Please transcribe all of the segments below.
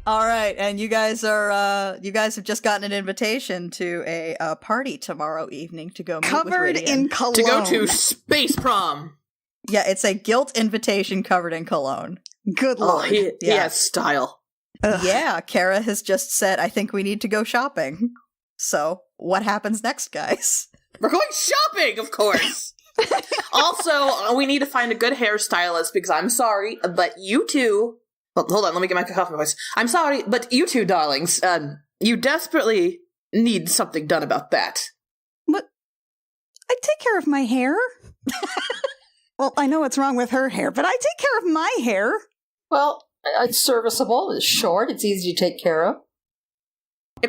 All right, and you guys have just gotten an invitation to a party tomorrow evening to go meet with Covered Radian. in cologne. To go to space prom. Yeah, it's a guilt invitation covered in cologne. Good Oh, lord. he Yeah. has style. Ugh. Yeah, Kara has just said, I think we need to go shopping. So, what happens next, guys? We're going shopping, of course. Also, we need to find a good hairstylist because I'm sorry, but you two... Well, hold on, let me get my coffee voice. I'm sorry, but you two, darlings, you desperately need something done about that. What? I take care of my hair. Well, I know what's wrong with her hair, but I take care of my hair. Well, it's serviceable, it's short, it's easy to take care of.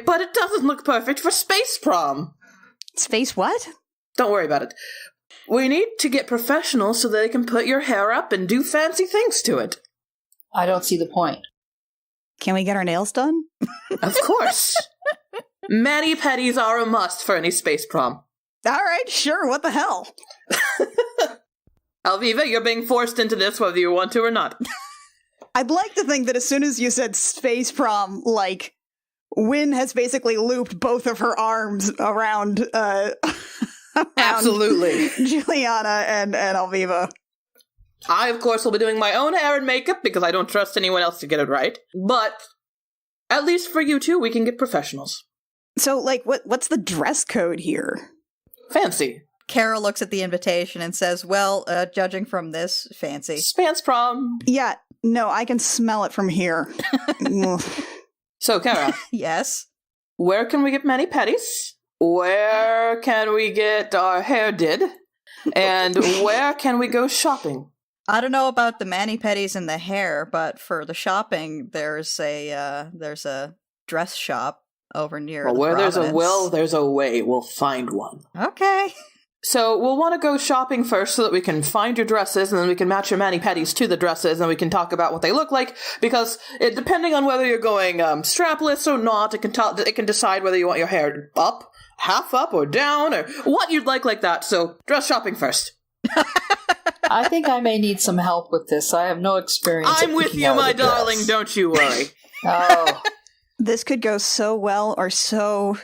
But it doesn't look perfect for space prom. Space what? Don't worry about it. We need to get professionals so they can put your hair up and do fancy things to it. I don't see the point. Can we get our nails done? Of course. Mani-pedis are a must for any space prom. All right, sure, what the hell? Alviva, you're being forced into this whether you want to or not. I'd like to think that as soon as you said space prom, like, Wynn has basically looped both of her arms around, Absolutely. Juliana and Alviva. I, of course, will be doing my own hair and makeup because I don't trust anyone else to get it right. But at least for you two, we can get professionals. So, like, what's the dress code here? Fancy. Kara looks at the invitation and says, well, judging from this, fancy. Spans prom. Yeah, no, I can smell it from here. So, Kara, Yes? where can we get mani-pedis? Where can we get our hair did? And where can we go shopping? I don't know about the mani-pedis and the hair, but for the shopping, there's a dress shop over near Well, the where there's a Providence. will, there's a way. We'll find one. Okay. So we'll want to go shopping first so that we can find your dresses, and then we can match your mani-pedis to the dresses, and we can talk about what they look like, because depending on whether you're going strapless or not, it can decide whether you want your hair up, half up, or down, or what you'd like that. So dress shopping first. I think I may need some help with this. I have no experience. I'm at with picking you, out my a dress. darling, don't you worry. Oh, This could go so well or so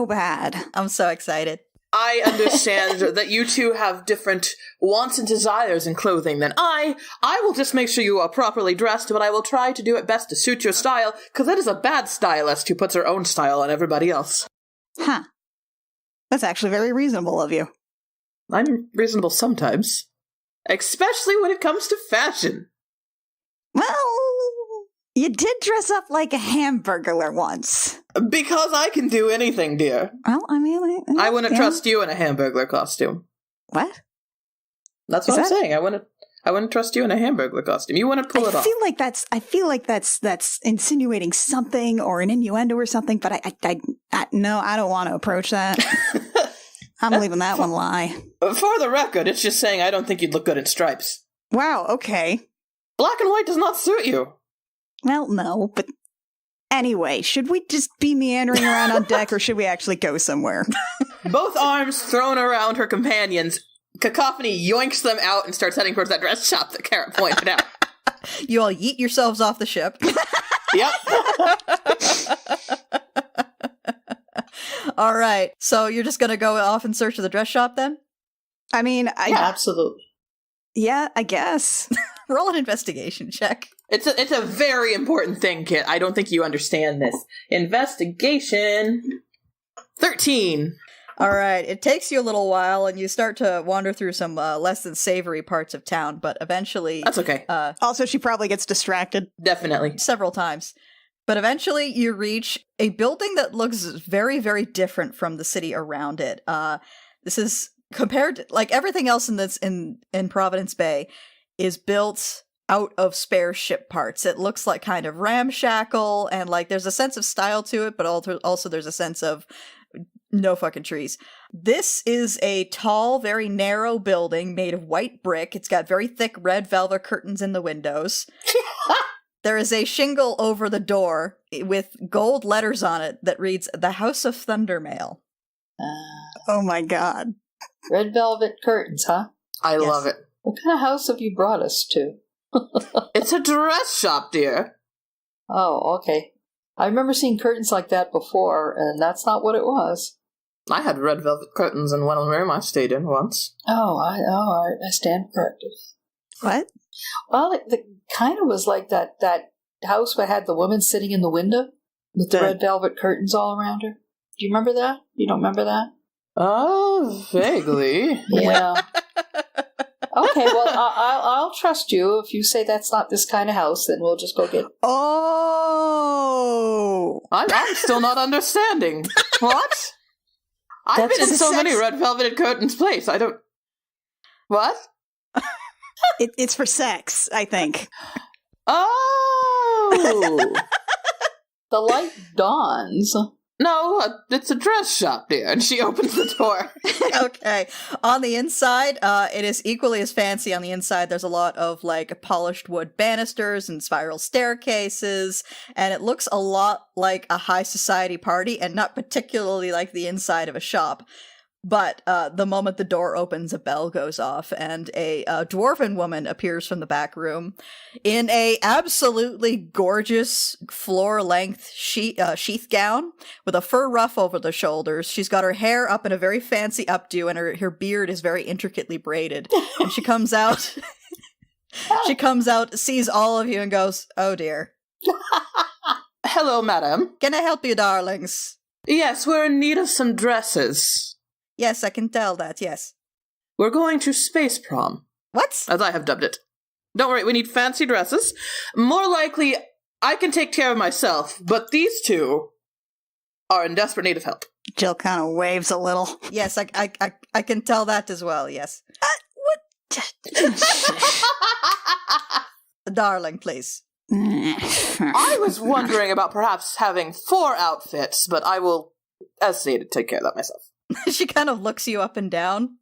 bad. I'm so excited. I understand that you two have different wants and desires in clothing than I. I will just make sure you are properly dressed, but I will try to do it best to suit your style, because it is a bad stylist who puts her own style on everybody else. Huh. That's actually very reasonable of you. I'm reasonable sometimes. Especially when it comes to fashion. Well, you did dress up like a hamburglar once. Because I can do anything, dear. Well, I mean... I wouldn't yeah. trust you in a hamburglar costume. What? That's Is what I'm that- saying. I wouldn't trust you in a hamburglar costume. You wouldn't pull it off. I feel like that's insinuating something or an innuendo or something, but no, I don't want to approach that. I'm leaving that one lie. For the record, it's just saying I don't think you'd look good in stripes. Wow, okay. Black and white does not suit you. Well, no, but anyway, should we just be meandering around on deck or should we actually go somewhere? Both arms thrown around her companions, Cacophony yoinks them out and starts heading towards that dress shop that Kara pointed out. You all yeet yourselves off the ship. Yep. All right. So you're just going to go off in search of the dress shop then? I mean, absolutely. yeah, I guess. Roll an investigation check. It's a very important thing, Kit. I don't think you understand this. Investigation 13. All right. It takes you a little while and you start to wander through some less than savory parts of town, but eventually... That's okay. Also, she probably gets distracted. Definitely. Several times. But eventually you reach a building that looks very, very different from the city around it. This is compared to, like, everything else in this in Providence Bay is built out of spare ship parts. It looks like kind of ramshackle, and like there's a sense of style to it, but also there's a sense of No fucking trees. This is a tall, very narrow building made of white brick. It's got very thick red velvet curtains in the windows. There is a shingle over the door with gold letters on it that reads, The House of Thundermail. Oh my god. Red velvet curtains, huh? I Yes. love it. What kind of house have you brought us to? It's a dress shop, dear. Oh, okay. I remember seeing curtains like that before, and that's not what it was. I had red velvet curtains in one room I stayed in once. I stand corrected. What? Well, it kind of was like that house that had the woman sitting in the window with the red velvet curtains all around her. Do you remember that? You don't remember that? Oh, vaguely. Yeah. Okay, well, I'll trust you. If you say that's not this kind of house, then we'll just go get... Oh! I'm still not understanding. What? I've That's been in a so sex- many red velvet curtains place. I don't... What? It's for sex, I think. Oh! The light dawns. No, it's a dress shop, dear. And she opens the door. Okay. On the inside, it is equally as fancy. On the inside, there's a lot of like polished wood banisters and spiral staircases, and it looks a lot like a high society party and not particularly like the inside of a shop. But the moment the door opens, a bell goes off, and a dwarven woman appears from the back room in a absolutely gorgeous floor-length sheath gown with a fur ruff over the shoulders. She's got her hair up in a very fancy updo, and her beard is very intricately braided. And she comes out, sees all of you, and goes, "Oh dear. Hello, madam. Can I help you, darlings?" Yes, we're in need of some dresses. Yes, I can tell that, yes. We're going to space prom, What? as I have dubbed it. Don't worry, we need fancy dresses. More likely, I can take care of myself, but these two are in desperate need of help. Jill kind of waves a little. Yes, I can tell that as well, yes. Darling, please. I was wondering about perhaps having 4 outfits, but I will, as stated, take care of that myself. She kind of looks you up and down.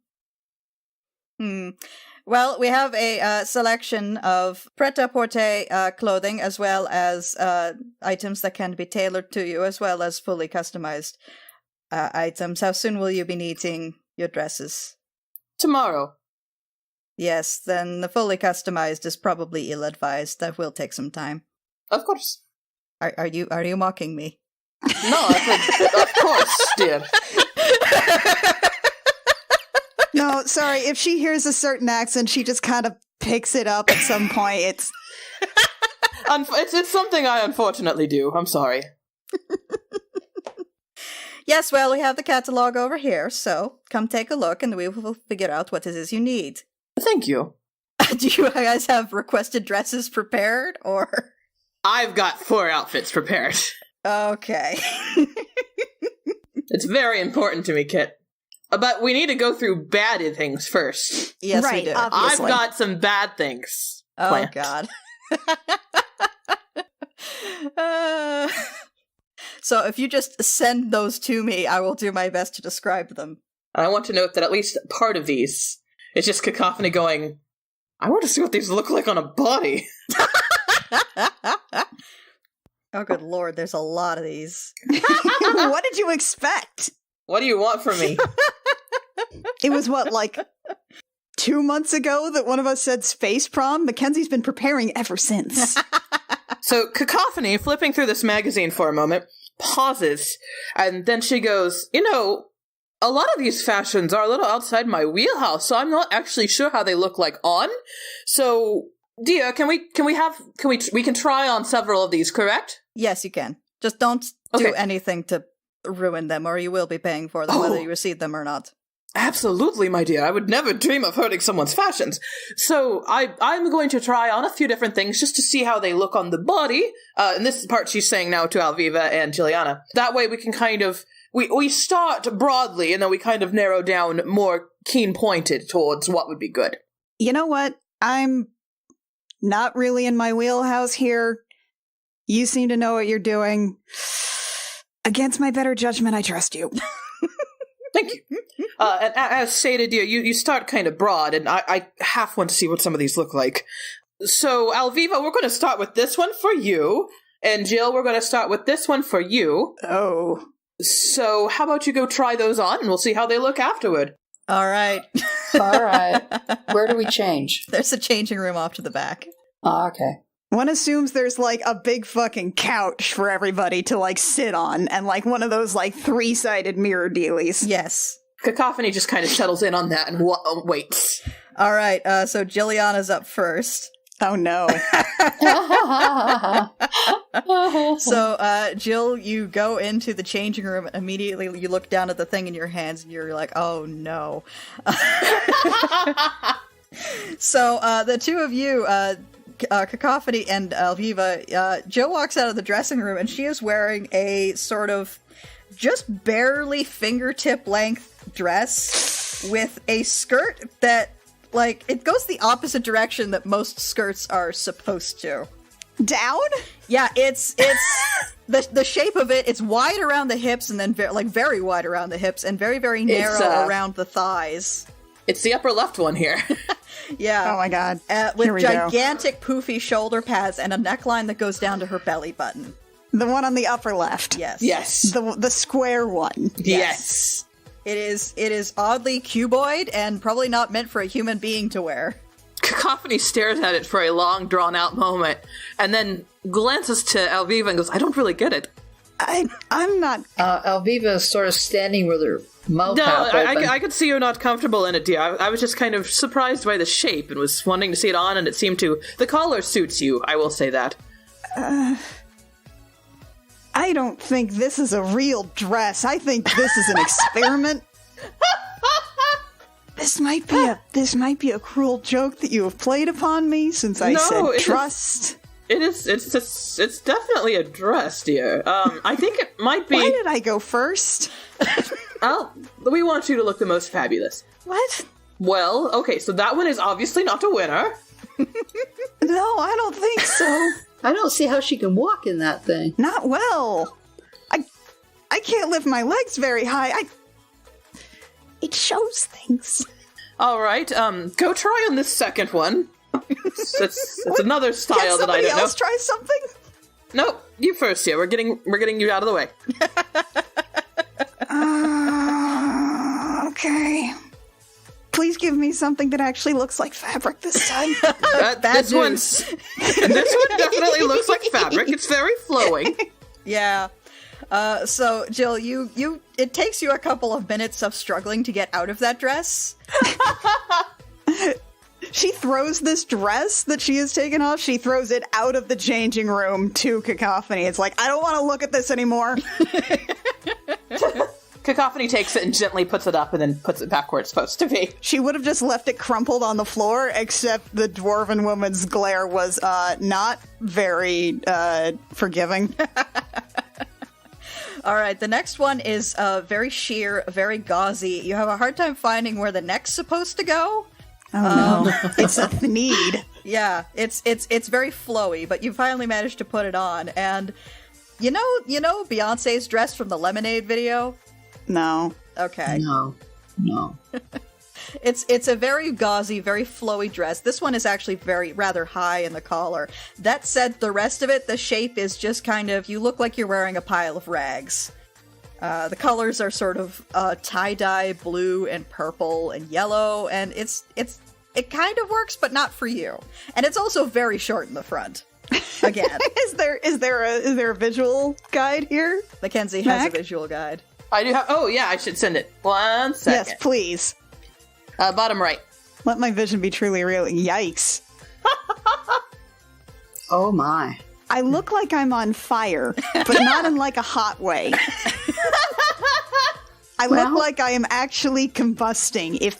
Well, we have a selection of pret-a-porter clothing, as well as items that can be tailored to you, as well as fully customized items. How soon will you be needing your dresses? Tomorrow. Yes, then the fully customized is probably ill-advised. That will take some time. Of course. Are you mocking me? No, I said, of course, dear. No, sorry. If she hears a certain accent, she just kind of picks it up at some point. It's It's something I unfortunately do. I'm sorry. Yes, well, we have the catalog over here, so come take a look and we will figure out what it is you need. Thank you. Do you guys have requested dresses prepared, or...? I've got 4 outfits prepared. Okay. It's very important to me, Kit. But we need to go through bad things first. Yes, Right, we do. obviously. I've got some bad things Oh, planned. God. So if you just send those to me, I will do my best to describe them. I want to note that at least part of these is just Cacophony going, I want to see what these look like on a body. Oh, good lord, there's a lot of these. what did you expect? What do you want from me? It was what, like 2 months ago that one of us said space prom? Mackenzie's been preparing ever since. So Cacophony, flipping through this magazine for a moment, pauses, and then she goes, a lot of these fashions are a little outside my wheelhouse, so I'm not actually sure how they look like on. So, Dia, we can try on several of these, correct? Yes, you can. Just don't do anything to ruin them, or you will be paying for them, whether you receive them or not. Absolutely, my dear. I would never dream of hurting someone's fashions. So I'm going to try on a few different things just to see how they look on the body. And this part she's saying now to Alviva and Juliana. That way we can kind of, we start broadly and then we kind of narrow down more keen-pointed towards what would be good. You know what? I'm not really in my wheelhouse here. You seem to know what you're doing. Against my better judgment, I trust you. Thank you. And as stated, you start kind of broad, and I half want to see what some of these look like. So, Alviva, we're going to start with this one for you. And Jill, we're going to start with this one for you. Oh. So, how about you go try those on, and we'll see how they look afterward. All right. All right. Where do we change? There's a changing room off to the back. Oh, okay. One assumes there's like a big fucking couch for everybody to like sit on and like one of those like 3-sided mirror dealies. Yes. Cacophony just kind of settles in on that and waits. All right. So Jilliana's up first. Oh no. So, Jill, you go into the changing room and immediately you look down at the thing in your hands and you're like, oh no. So, the two of you, Cacophony and Alviva, Jill walks out of the dressing room and she is wearing a sort of just barely fingertip length dress with a skirt that, like, it goes the opposite direction that most skirts are supposed to. Down? Yeah, it's the shape of it. It's wide around the hips and then very wide around the hips and very, very narrow around the thighs. It's the upper left one here. Yeah. Oh my god. With gigantic poofy shoulder pads and a neckline that goes down to her belly button. The one on the upper left. Yes. Yes. The square one. Yes. It is oddly cuboid and probably not meant for a human being to wear. Cacophony stares at it for a long, drawn-out moment, and then glances to Alviva and goes, I don't really get it. I'm not... Alviva is sort of standing with her mouth No, half open. I could see you're not comfortable in it, dear. I was just kind of surprised by the shape and was wanting to see it on, and it seemed to... The collar suits you, I will say that. I don't think this is a real dress. I think this is an experiment. This might be a cruel joke that you have played upon me since I said trust. It's definitely a dress, dear. I think it might be... Why did I go first? We want you to look the most fabulous. What? Well, okay, so that one is obviously not a winner. No, I don't think so. I don't see how she can walk in that thing. Not well. I can't lift my legs very high. It shows things. All right, go try on this second one. It's another style that I don't know. Can somebody else try something? No, you first here. We're getting you out of the way. Okay. Please give me something that actually looks like fabric this time. This one definitely looks like fabric. It's very flowing. Yeah. So Jill, it takes you a couple of minutes of struggling to get out of that dress. She throws this dress that she has taken off, she throws it out of the changing room to Cacophony. It's like, I don't want to look at this anymore. Cacophony takes it and gently puts it up and then puts it back where it's supposed to be. She would have just left it crumpled on the floor, except the dwarven woman's glare was not very forgiving. All right, the next one is very sheer, very gauzy. You have a hard time finding where the neck's supposed to go. Oh no, it's a thneed. Yeah, it's very flowy, but you finally managed to put it on. And you know Beyonce's dress from the Lemonade video? No. Okay. No. It's a very gauzy, very flowy dress. This one is actually rather high in the collar. That said, the rest of it, the shape is just kind of, you look like you're wearing a pile of rags. The colors are sort of tie-dye blue and purple and yellow, and it kind of works, but not for you. And it's also very short in the front. Again. Is there a visual guide here? Mackenzie has a visual guide. I do have... Oh, yeah, I should send it. 1 second. Yes, please. Bottom right. Let my vision be truly real. Yikes. Oh my. I look like I'm on fire, but not in like a hot way. I look like I am actually combusting.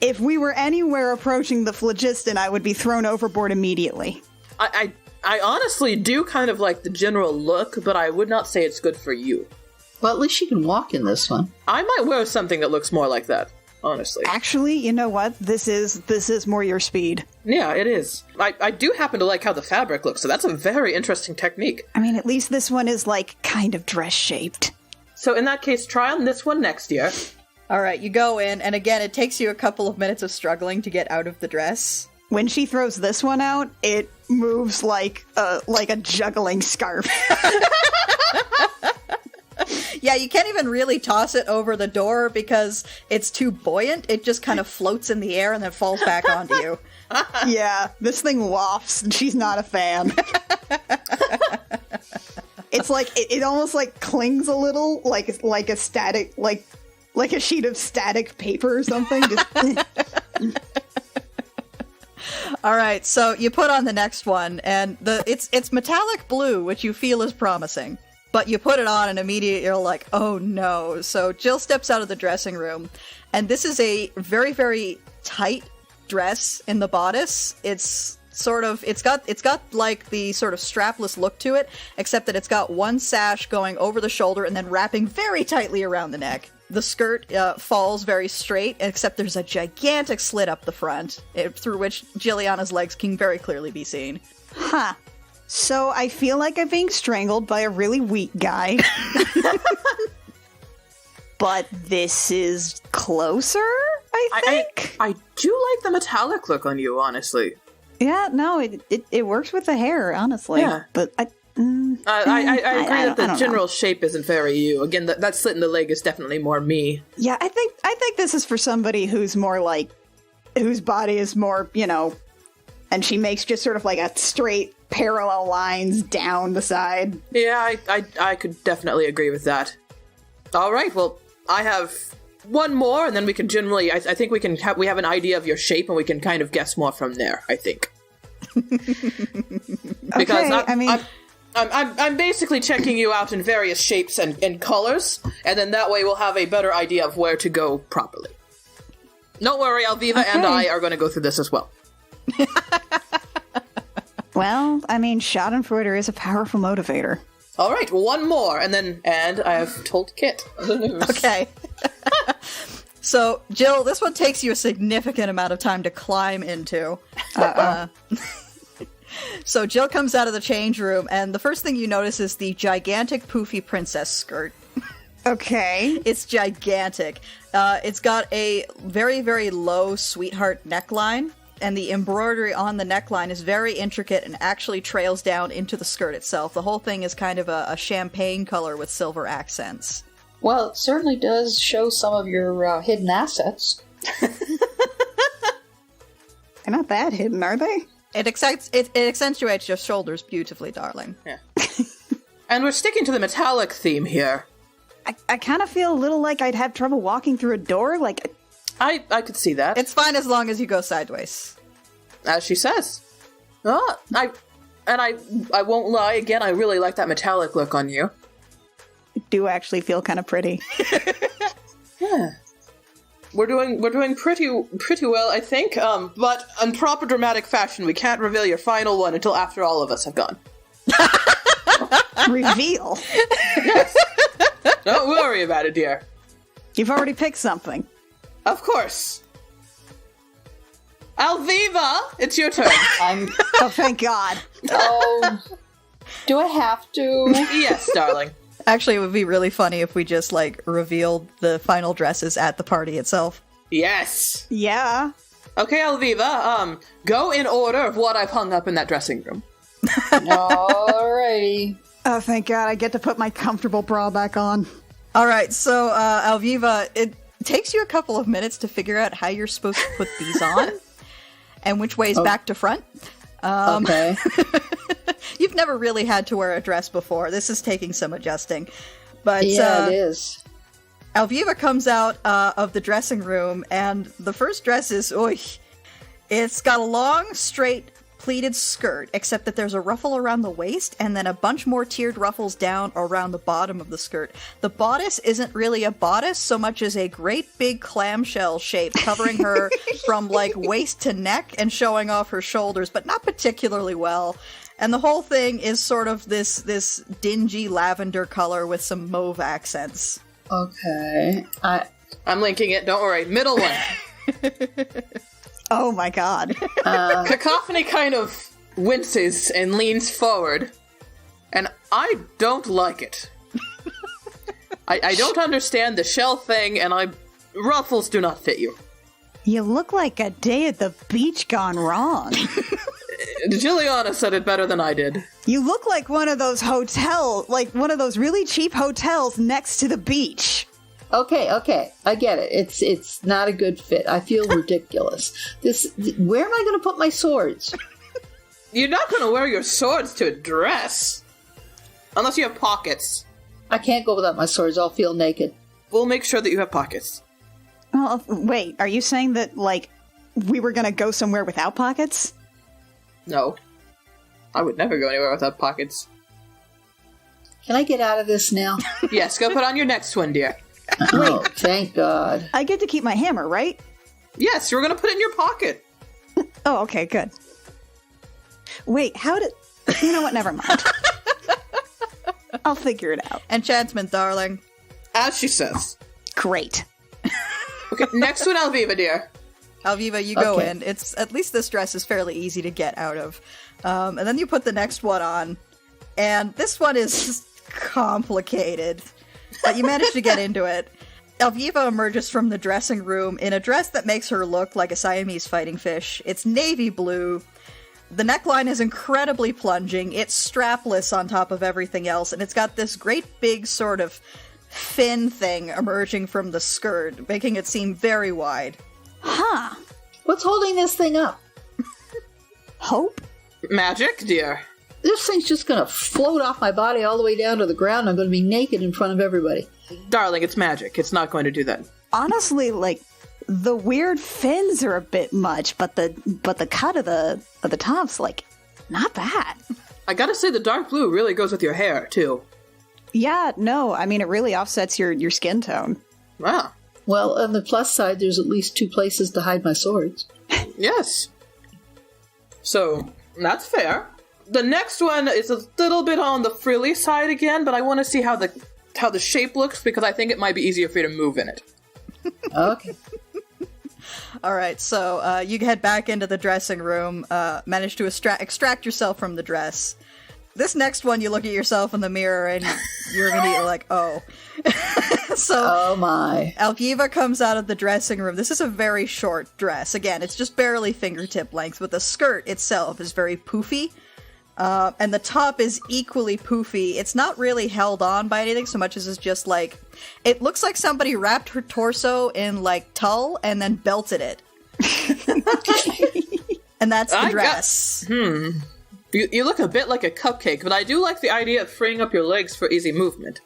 If we were anywhere approaching the phlogiston, I would be thrown overboard immediately. I honestly do kind of like the general look, but I would not say it's good for you. Well, at least she can walk in this one. I might wear something that looks more like that, honestly. Actually, you know what? This is more your speed. Yeah, it is. I do happen to like how the fabric looks, so that's a very interesting technique. I mean, at least this one is, like, kind of dress-shaped. So in that case, try on this one next year. All right, you go in, and again, it takes you a couple of minutes of struggling to get out of the dress. When she throws this one out, it moves like a juggling scarf. Yeah, you can't even really toss it over the door because it's too buoyant. It just kind of floats in the air and then falls back onto you. Yeah, this thing wafts, and she's not a fan. It's like it almost like clings a little, like a static, like a sheet of static paper or something. Just All right, so you put on the next one, and it's metallic blue, which you feel is promising. But you put it on, and immediately you're like, oh no. So Jill steps out of the dressing room, and this is a very, very tight dress in the bodice. It's got like the sort of strapless look to it, except that it's got one sash going over the shoulder and then wrapping very tightly around the neck. The skirt falls very straight, except there's a gigantic slit up the front, through which Jilliana's legs can very clearly be seen. Huh. So I feel like I'm being strangled by a really weak guy. But this is closer, I think. I do like the metallic look on you, honestly. Yeah, no, it works with the hair, honestly. Yeah. But I agree that the general shape isn't very you. Again, that slit in the leg is definitely more me. Yeah, I think this is for somebody who's more like, whose body is more, and she makes just sort of like a straight parallel lines down the side. Yeah, I could definitely agree with that. All right, well, I have one more, and then we can generally, I think we have an idea of your shape, and we can kind of guess more from there, I think. Because okay, I'm basically checking you out in various shapes and colors, and then that way we'll have a better idea of where to go properly. Don't worry, Alviva and I are going to go through this as well. Well, schadenfreude is a powerful motivator. All right, one more, and I have told Kit the news. Okay. So, Jill, this one takes you a significant amount of time to climb into. So Jill comes out of the change room, and the first thing you notice is the gigantic poofy princess skirt. Okay. It's gigantic. It's got a very, very low sweetheart neckline, and the embroidery on the neckline is very intricate and actually trails down into the skirt itself. The whole thing is kind of a champagne color with silver accents. Well, it certainly does show some of your hidden assets. They're not that hidden, are they? It accentuates your shoulders beautifully, darling. Yeah. And we're sticking to the metallic theme here. I kind of feel a little like I'd have trouble walking through a door, like... I could see that. It's fine as long as you go sideways. As she says. I won't lie, again, I really like that metallic look on you. I do actually feel kind of pretty. Yeah. We're doing pretty well, I think. But in proper dramatic fashion, we can't reveal your final one until after all of us have gone. Reveal? Yes. Don't worry about it, dear. You've already picked something. Of course. Alviva, it's your turn. Oh, thank God. Oh, do I have to? Yes, darling. Actually, it would be really funny if we just, revealed the final dresses at the party itself. Yes. Yeah. Okay, Alviva, go in order of what I've hung up in that dressing room. Alrighty. Oh, thank God, I get to put my comfortable bra back on. All right, so, Alviva, it takes you a couple of minutes to figure out how you're supposed to put these on and which way is back to front. Okay. You've never really had to wear a dress before. This is taking some adjusting. But yeah, it is. Alviva comes out of the dressing room, and the first dress is, it's got a long, straight, pleated skirt, except that there's a ruffle around the waist, and then a bunch more tiered ruffles down around the bottom of the skirt. The bodice isn't really a bodice so much as a great big clamshell shape, covering her from, waist to neck and showing off her shoulders, but not particularly well. And the whole thing is sort of this dingy lavender color with some mauve accents. Okay. I'm linking it, don't worry. Middle one. Oh my God. Cacophony kind of winces and leans forward, and I don't like it. I don't understand the shell thing, and ruffles do not fit you. You look like a day at the beach gone wrong. Juliana said it better than I did. You look like one of those really cheap hotels next to the beach. Okay, I get it. It's not a good fit. I feel ridiculous. Where am I going to put my swords? You're not going to wear your swords to a dress. Unless you have pockets. I can't go without my swords. I'll feel naked. We'll make sure that you have pockets. Well, wait, are you saying that, like, we were gonna go somewhere without pockets? No. I would never go anywhere without pockets. Can I get out of this now? Yes, go put on your next one, dear. Oh, thank God. I get to keep my hammer, right? Yes, you're going to put it in your pocket. Oh, okay, good. Wait, how did... You know what, never mind. I'll figure it out. Enchantment, darling. As she says. Great. Okay, next one, Alviva, dear. Alviva, you go in. It's at least this dress is fairly easy to get out of. And then you put the next one on. And this one is complicated. But you manage to get into it. Alviva emerges from the dressing room in a dress that makes her look like a Siamese fighting fish. It's navy blue. The neckline is incredibly plunging. It's strapless on top of everything else. And it's got this great big sort of fin thing emerging from the skirt, making it seem very wide. Huh. What's holding this thing up? Hope? Magic, dear. This thing's just going to float off my body all the way down to the ground. I'm going to be naked in front of everybody. Darling, it's magic. It's not going to do that. Honestly, like, the weird fins are a bit much, but the cut of the top's, like, not bad. I gotta say, the dark blue really goes with your hair, too. Yeah, no, I mean, it really offsets your skin tone. Wow. Well, on the plus side, there's at least 2 places to hide my swords. Yes. So, that's fair. The next one is a little bit on the frilly side again, but I want to see how the shape looks, because I think it might be easier for you to move in it. Okay. All right, so you head back into the dressing room, manage to extract yourself from the dress. This next one, you look at yourself in the mirror and you're immediately like, oh. So, oh my. Alviva comes out of the dressing room. This is a very short dress. Again, it's just barely fingertip length, but the skirt itself is very poofy. And the top is equally poofy. It's not really held on by anything so much as it's just like, it looks like somebody wrapped her torso in like tulle and then belted it. And that's the dress. You look a bit like a cupcake, but I do like the idea of freeing up your legs for easy movement.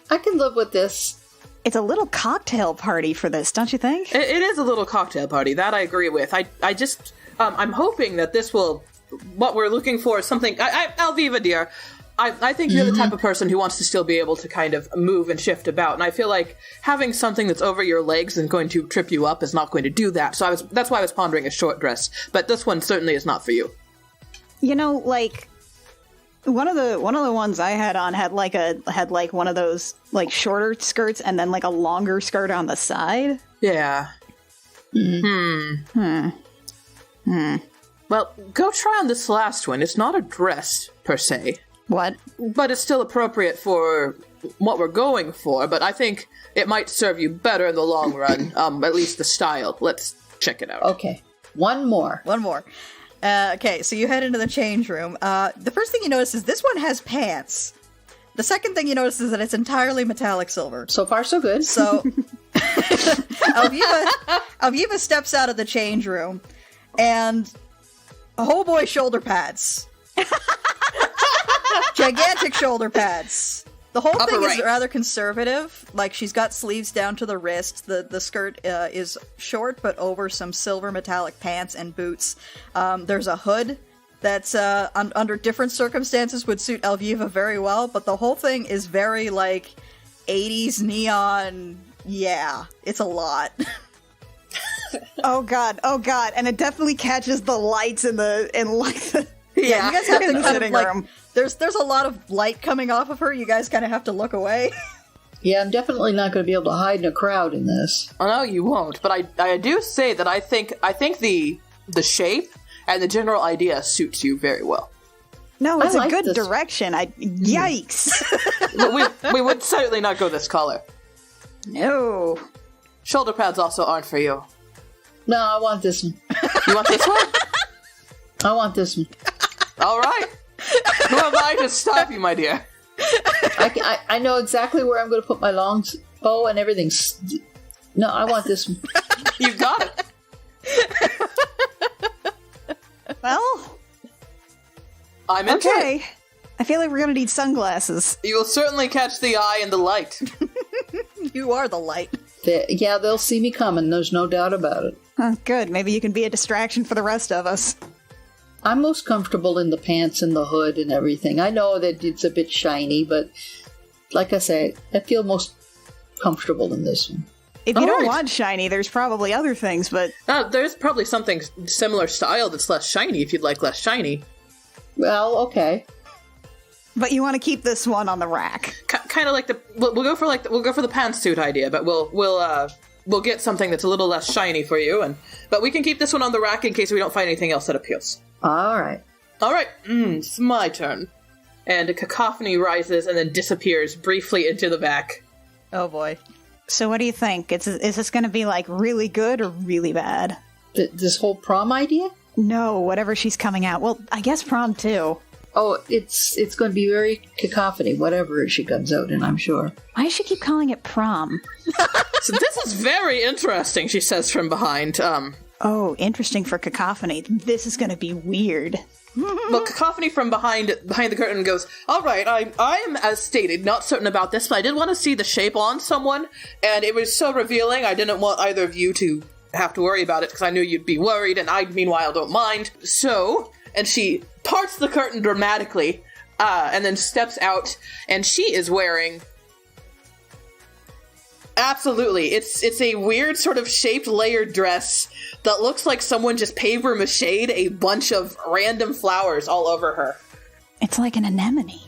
I can live with this. It's a little cocktail party for this, don't you think? It is a little cocktail party, that I agree with. I just, I'm hoping that this will, what we're looking for is something, Alviva, dear, I think you're the type of person who wants to still be able to kind of move and shift about, and I feel like having something that's over your legs and going to trip you up is not going to do that, so that's why I was pondering a short dress, but this one certainly is not for you. You know, like, one of the ones I had on had one of those like shorter skirts and then like a longer skirt on the side. Yeah. Well, go try on this last one. It's not a dress per se. What? But it's still appropriate for what we're going for, but I think it might serve you better in the long run. At least the style. Let's check it out. Okay. One more. Okay, so you head into the change room. The first thing you notice is this one has pants. The second thing you notice is that it's entirely metallic silver. So far, so good. So, Alviva steps out of the change room, and oh boy, shoulder pads. Gigantic shoulder pads. The whole thing is rather conservative. Like, she's got sleeves down to the wrist. The skirt is short, but over some silver metallic pants and boots. There's a hood that's, under different circumstances, would suit Alviva very well, but the whole thing is very, like, 80s neon. Yeah, it's a lot. Oh god, and it definitely catches the lights in the Yeah, you guys have to kind of, like, room. There's a lot of light coming off of her. You guys kind of have to look away. Yeah, I'm definitely not going to be able to hide in a crowd in this. Oh, no, you won't. But I do say that I think the shape and the general idea suits you very well. No, it's I a like good this. direction. Yikes. we would certainly not go this color. No. Shoulder pads also aren't for you. No, I want this one. You want this one? I want this one. All right. Who am I to stop you, my dear? I know exactly where I'm going to put my long bow and everything. No, I want this one. You got it. Well, I'm into okay. it. I feel like we're gonna need sunglasses. You will certainly catch the eye and the light. You are the light. They'll see me coming. There's no doubt about it. Oh, good. Maybe you can be a distraction for the rest of us. I'm most comfortable in the pants and the hood and everything. I know that it's a bit shiny, but like I say, I feel most comfortable in this one. If you don't Alright. want shiny, there's probably other things, but There's probably something similar style that's less shiny if you'd like less shiny. Well, okay. you want to keep this one on the rack. Kind of like we'll go for the pantsuit idea, but we'll get something that's a little less shiny for you, but we can keep this one on the rack in case we don't find anything else that appeals. All right. All right, it's my turn. And a cacophony rises and then disappears briefly into the back. Oh boy. So what do you think? Is this going to be, like, really good or really bad? This whole prom idea? No, whatever she's coming out. Well, I guess prom, too. Oh, it's going to be very cacophony, whatever she comes out in, I'm sure. Why does she keep calling it prom? So this is very interesting, she says from behind. Oh, interesting for cacophony. This is going to be weird. Well, cacophony from behind the curtain goes, all right, I am, as stated, not certain about this, but I did want to see the shape on someone, and it was so revealing, I didn't want either of you to have to worry about it, because I knew you'd be worried, and I, meanwhile, don't mind. So, and she parts the curtain dramatically, and then steps out, and she is wearing... Absolutely. It's a weird sort of shaped layered dress that looks like someone just papier-mâchéd a bunch of random flowers all over her. It's like an anemone.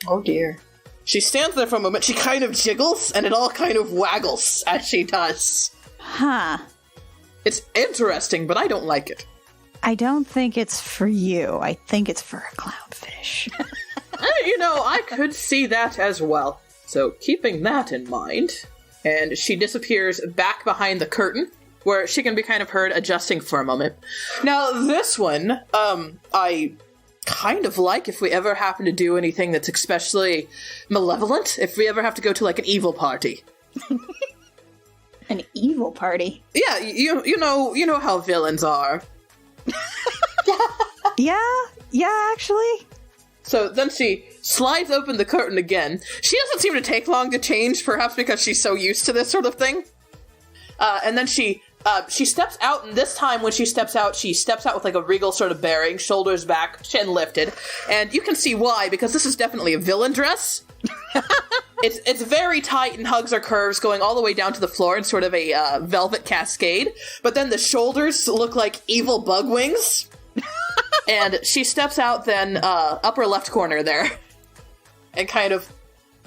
Oh, dear. She stands there for a moment, she kind of jiggles, and it all kind of waggles as she does. Huh. It's interesting, but I don't like it. I don't think it's for you. I think it's for a clownfish. I could see that as well. So, keeping that in mind, and she disappears back behind the curtain, where she can be kind of heard adjusting for a moment. Now, this one, I kind of like if we ever happen to do anything that's especially malevolent, if we ever have to go to, like, an evil party. An evil party? Yeah, you know how villains are. Yeah, actually. So then she slides open the curtain again. She doesn't seem to take long to change, perhaps because she's so used to this sort of thing. And then she steps out, and this time when she steps out with like a regal sort of bearing, shoulders back, chin lifted. And you can see why, because this is definitely a villain dress. It's very tight and hugs her curves, going all the way down to the floor in sort of a velvet cascade. But then the shoulders look like evil bug wings. And she steps out then, upper left corner there, and kind of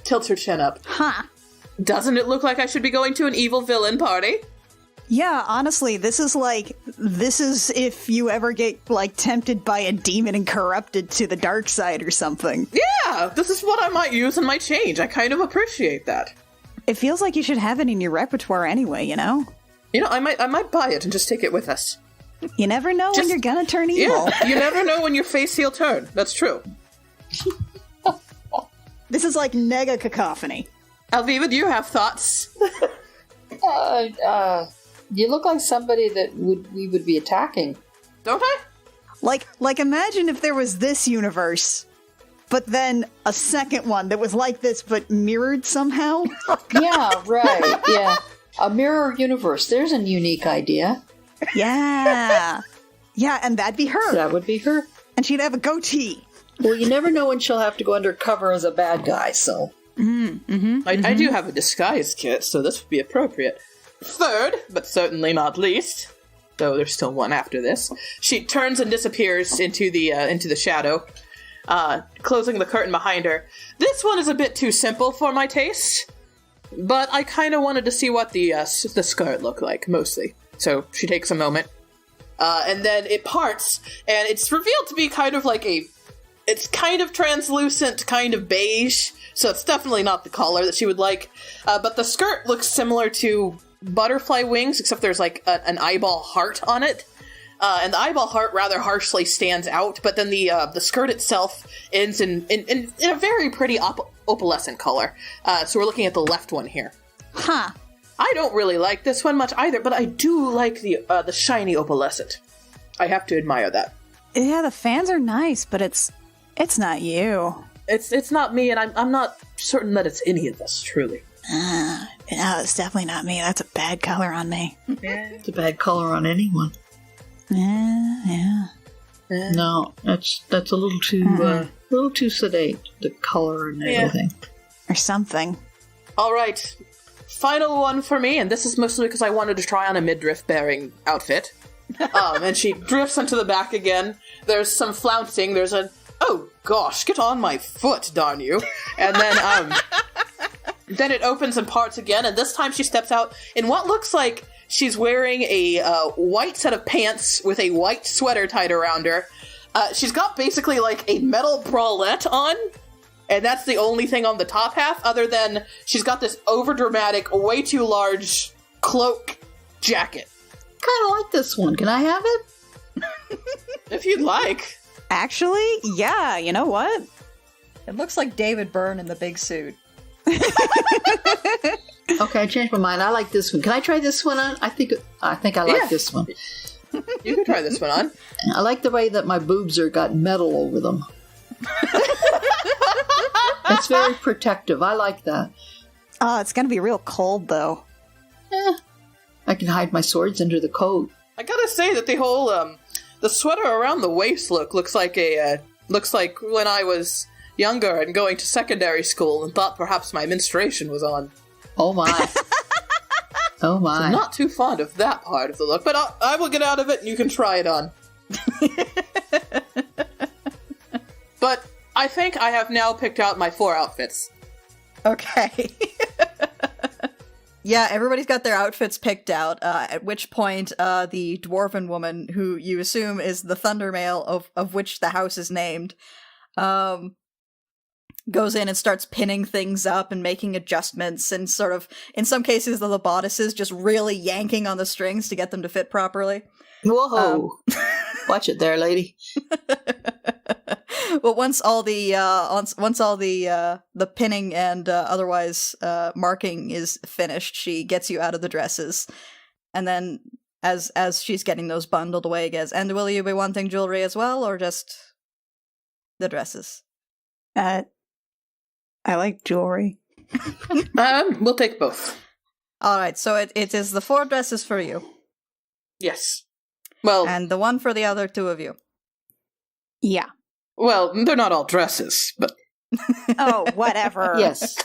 tilts her chin up. Huh. Doesn't it look like I should be going to an evil villain party? Yeah, honestly, this is if you ever get, like, tempted by a demon and corrupted to the dark side or something. Yeah, this is what I might use in my change. I kind of appreciate that. It feels like you should have it in your repertoire anyway, you know? I might buy it and just take it with us. You never know when you're gonna turn evil. Yeah, you never know when your face he'll turn. That's true. This is like nega cacophony. Alviva, do you have thoughts? You look like somebody that we would be attacking. Don't I? Like imagine if there was this universe, but then a second one that was like this but mirrored somehow. Yeah, right. Yeah. A mirror universe. There's a unique idea. Yeah. Yeah, and that'd be her. That would be her. And she'd have a goatee. Well, you never know when she'll have to go undercover as a bad guy, so... I do have a disguise kit, so this would be appropriate. Third, but certainly not least, though there's still one after this, she turns and disappears into the shadow, closing the curtain behind her. This one is a bit too simple for my taste, but I kind of wanted to see what the skirt looked like, mostly. So she takes a moment, and then it parts, and it's revealed to be kind of like it's kind of translucent, kind of beige, so it's definitely not the collar that she would like. But the skirt looks similar to butterfly wings, except there's like an eyeball heart on it. And the eyeball heart rather harshly stands out, but then the skirt itself ends in a very pretty opalescent color. So we're looking at the left one here. Huh. I don't really like this one much either, but I do like the shiny opalescent. I have to admire that. Yeah, the fans are nice, but it's not you. It's not me, and I'm not certain that it's any of us, truly. No, it's definitely not me. That's a bad color on me. It's a bad color on anyone. Yeah. No, that's a little too sedate. The color and everything, Or something. All right, final one for me, and this is mostly because I wanted to try on a midriff bearing outfit. And she drifts into the back again. There's some flouncing. There's oh gosh, get on my foot, darn you! And then then it opens and parts again, and this time she steps out in what looks like she's wearing a white set of pants with a white sweater tied around her. She's got basically like a metal bralette on, and that's the only thing on the top half, other than she's got this overdramatic, way too large cloak jacket. kind of like this one. Can I have it? If you'd like. Actually, yeah, you know what? It looks like David Byrne in the big suit. Okay, I changed my mind. I like this one. Can I try this one on? I think I like this one. You can try this one on. I like the way that my boobs got metal over them. It's very protective. I like that. Oh, it's gonna be real cold, though. I can hide my swords under the coat. I gotta say that the whole the sweater around the waist looks like when I was younger and going to secondary school and thought perhaps my menstruation was on. Oh my. Oh my. So I'm not too fond of that part of the look, but I will get out of it and you can try it on. But I think I have now picked out my 4 outfits. Okay. Yeah, everybody's got their outfits picked out, at which point the dwarven woman, who you assume is the Thundermail of which the house is named, goes in and starts pinning things up and making adjustments, and sort of, in some cases, the bodices just really yanking on the strings to get them to fit properly. Whoa. Watch it there, lady. Well, once all the pinning and otherwise marking is finished, she gets you out of the dresses, and then as she's getting those bundled away, goes, "And will you be wanting jewelry as well, or just the dresses?" I like jewelry. We'll take both. All right, so it is the 4 dresses for you. Yes. Well, And the one for the other 2 of you. Yeah. well, they're not all dresses, but Oh, whatever. Yes.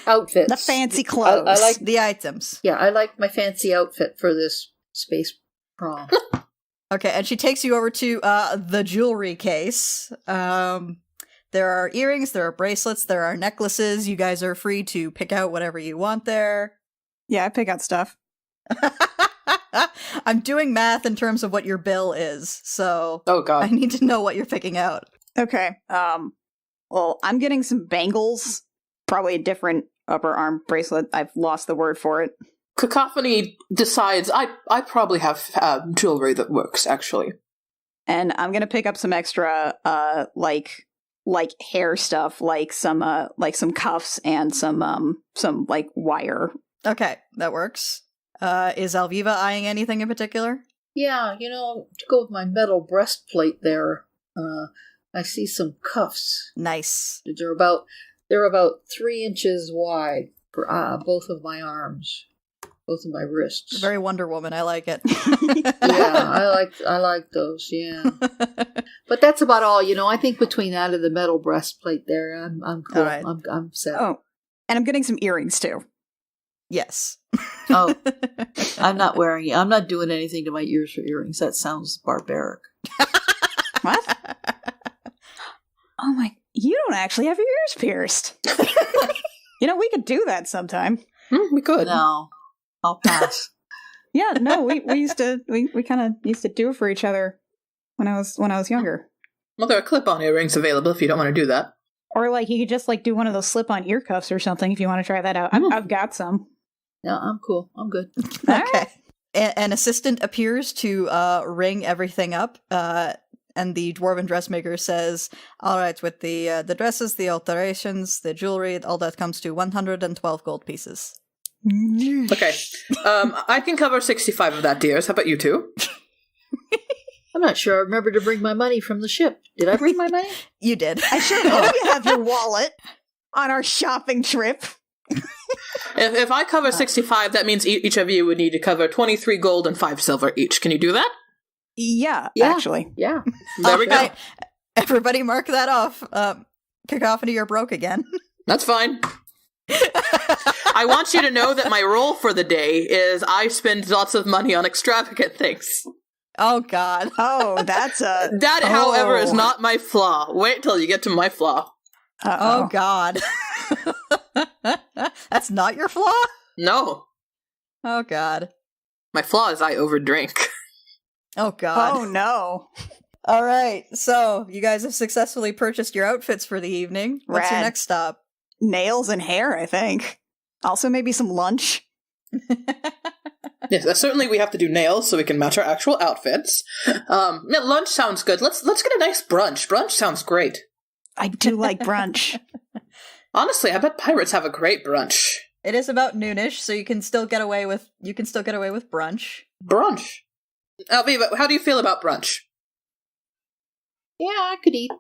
Outfits. The fancy clothes. I like. The items. Yeah, I like my fancy outfit for this space prom. Okay, and she takes you over to the jewelry case. There are earrings, there are bracelets, there are necklaces. You guys are free to pick out whatever you want there. Yeah, I pick out stuff. I'm doing math in terms of what your bill is, so oh I god. need to know what you're picking out. Okay. Well, I'm getting some bangles. Probably a different upper arm bracelet. I've lost the word for it. Cacophony decides I probably have jewelry that works, actually. And I'm gonna pick up some extra, like hair stuff, like some cuffs and some like wire. Okay, that works. Is Alviva eyeing anything in particular? Yeah, to go with my metal breastplate there, I see some cuffs. Nice. They're about 3 inches wide for both of my arms, both of my wrists. Very Wonder Woman, I like it. Yeah, I like those. Yeah, but that's about all. I think between that and the metal breastplate there, I'm cool. All right. I'm set. Oh, and I'm getting some earrings too. Yes. Oh, I'm not doing anything to my ears for earrings. That sounds barbaric. What? Oh my! You don't actually have your ears pierced. We could do that sometime. We could. No, I'll pass. Yeah, no, we used to we kind of used to do it for each other when I was younger. Well, there are clip-on earrings available if you don't want to do that. Or like you could just like do one of those slip-on ear cuffs or something if you want to try that out. I've got some. No, I'm cool. I'm good. Okay. An assistant appears to ring everything up, and the dwarven dressmaker says, "All right, with the dresses, the alterations, the jewelry, all that comes to 112 gold pieces." Okay. I can cover 65 of that, dears. How about you two? I'm not sure I remember to bring my money from the ship. Did I bring my money? You did. I sure hope you have your wallet on our shopping trip. If I cover 65, that means each of you would need to cover 23 gold and 5 silver each. Can you do that? Yeah, Yeah. actually. Yeah. There we go. Right. Everybody mark that off. Cacophony, you're broke again. That's fine. I want you to know that my role for the day is I spend lots of money on extravagant things. Oh, God. Oh, that's a... That, however, is not my flaw. Wait till you get to my flaw. Oh, God. That's not your flaw? No. Oh, God. My flaw is I overdrink. Oh, God. Oh, no. All right. So, you guys have successfully purchased your outfits for the evening. What's your Rad. next stop? Nails and hair, I think. Also maybe some lunch. Yes, certainly we have to do nails so we can match our actual outfits. Yeah, lunch sounds good. Let's get a nice brunch. Brunch sounds great. I do like brunch. Honestly, I bet pirates have a great brunch. It is about noonish, so you can still get away with brunch. Brunch. Alviva, how do you feel about brunch? Yeah, I could eat.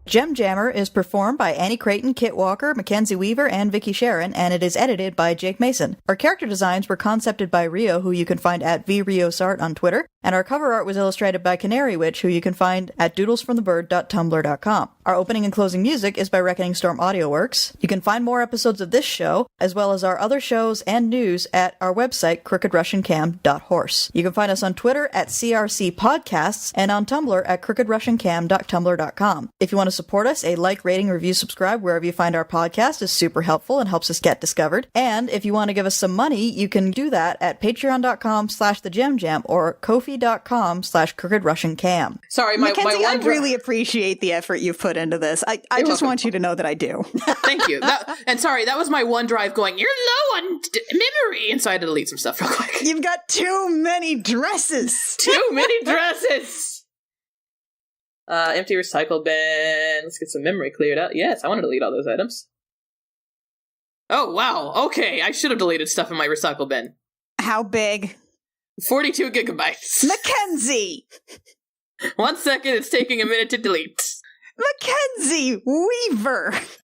JEMJAMMER is performed by Annie Creighton, Kit Walker, Mackenzie Weaver, and Vicky Sharon, and it is edited by Jake Mason. Our character designs were concepted by Rio, who you can find at vriosart on Twitter, and our cover art was illustrated by Canary Witch, who you can find at doodlesfromthebird.tumblr.com. Our opening and closing music is by Reckoning Storm Audio Works. You can find more episodes of this show, as well as our other shows and news at our website, crookedrussiancam.horse. You can find us on Twitter at CRC Podcasts and on Tumblr at crookedrussiancam.tumblr.com. If you want to support us, a like, rating, review, subscribe wherever you find our podcast is super helpful and helps us get discovered. And if you want to give us some money, you can do that at patreon.com/thejemjam or ko-fi.com/crookedrussiancam. Sorry, my Mackenzie, I one really appreciate the effort you've put into this. I just welcome. want you to know that I do. Thank you. And sorry, that was my OneDrive going, you're low on memory, and so I had to delete some stuff real quick. You've got too many dresses. Too many dresses! Empty recycle bin. Let's get some memory cleared out. Yes, I want to delete all those items. Oh, wow. Okay, I should have deleted stuff in my recycle bin. How big? 42 gigabytes. Mackenzie! 1 second, it's taking a minute to delete. Mackenzie Weaver!